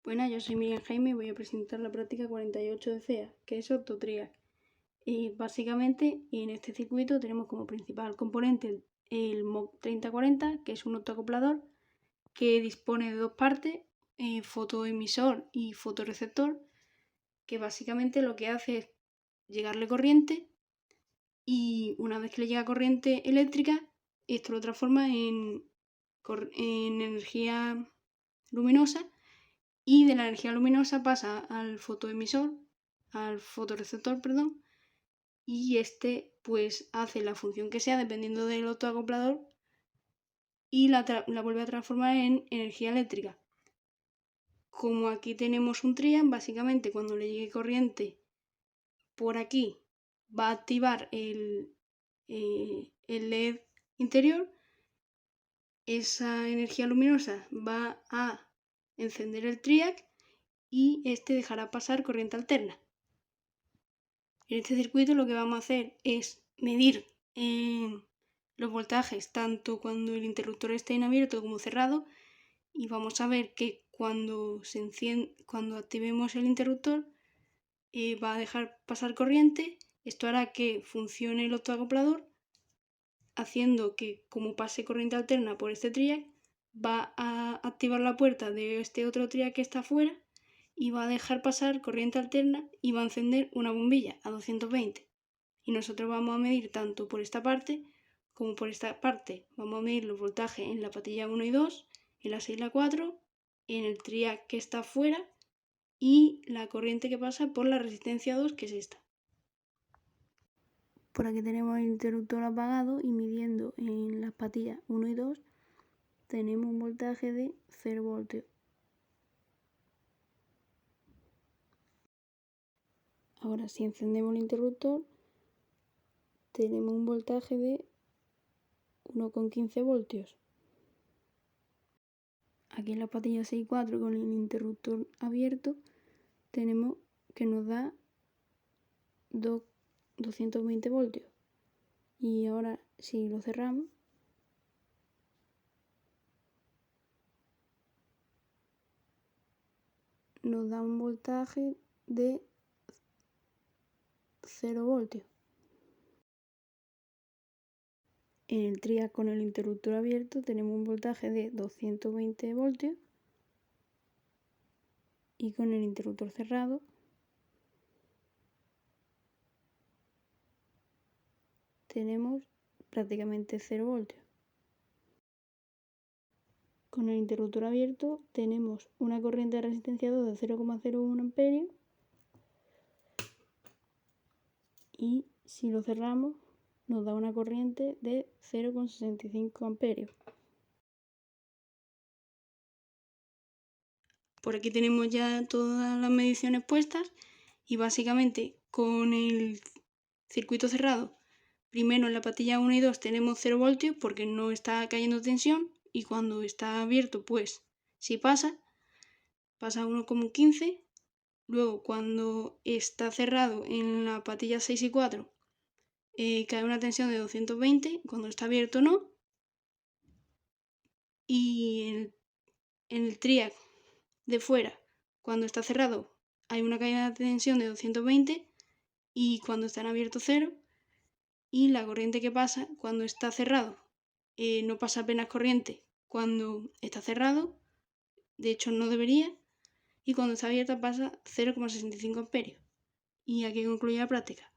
Buenas, yo soy Miguel Jaime y voy a presentar la práctica 48 de CEA, que es OptoTriac. Y básicamente en este circuito tenemos como principal componente el MOC 3040, que es un optoacoplador que dispone de dos partes, fotoemisor y fotoreceptor, que básicamente lo que hace es llegarle corriente y una vez que le llega corriente eléctrica, esto lo transforma en energía luminosa. Y de la energía luminosa pasa al fotoreceptor, y este pues hace la función que sea dependiendo del optoacoplador y la vuelve a transformar en energía eléctrica. Como aquí tenemos un triac, básicamente cuando le llegue corriente por aquí va a activar el LED interior. Esa energía luminosa va a encender el triac y este dejará pasar corriente alterna. En este circuito lo que vamos a hacer es medir los voltajes tanto cuando el interruptor esté en abierto como cerrado, y vamos a ver que cuando activemos el interruptor va a dejar pasar corriente. Esto hará que funcione el optoacoplador, haciendo que, como pase corriente alterna por este triac, va a activar la puerta de este otro triac que está afuera y va a dejar pasar corriente alterna y va a encender una bombilla a 220. Y nosotros vamos a medir tanto por esta parte como por esta parte. Vamos a medir los voltajes en la patilla 1 y 2, en la 6 y la 4, en el triac que está afuera y la corriente que pasa por la resistencia 2, que es esta. Por aquí tenemos el interruptor apagado y midiendo en las patillas 1 y 2 tenemos un voltaje de 0 voltios. Ahora si encendemos el interruptor tenemos un voltaje de 1,15 voltios. Aquí en la patilla 6 y 4 con el interruptor abierto tenemos que nos da 220 voltios. Y ahora si lo cerramos nos da un voltaje de 0 voltios. En el triac con el interruptor abierto tenemos un voltaje de 220 voltios y con el interruptor cerrado tenemos prácticamente 0 voltios. Con el interruptor abierto tenemos una corriente de resistencia 2 de 0,01 amperios y si lo cerramos nos da una corriente de 0,65 amperios. Por aquí tenemos ya todas las mediciones puestas y básicamente con el circuito cerrado, primero en la patilla 1 y 2 tenemos 0 voltios porque no está cayendo tensión, y cuando está abierto pues si pasa a 1,15. Luego cuando está cerrado en la patilla 6 y 4 cae una tensión de 220, cuando está abierto no. Y en el triac de fuera, cuando está cerrado, hay una caída de tensión de 220 y cuando está en abierto 0. Y la corriente que pasa cuando está cerrado, no pasa apenas corriente cuando está cerrado, de hecho no debería, y cuando está abierta pasa 0,65 amperios. Y aquí concluye la práctica.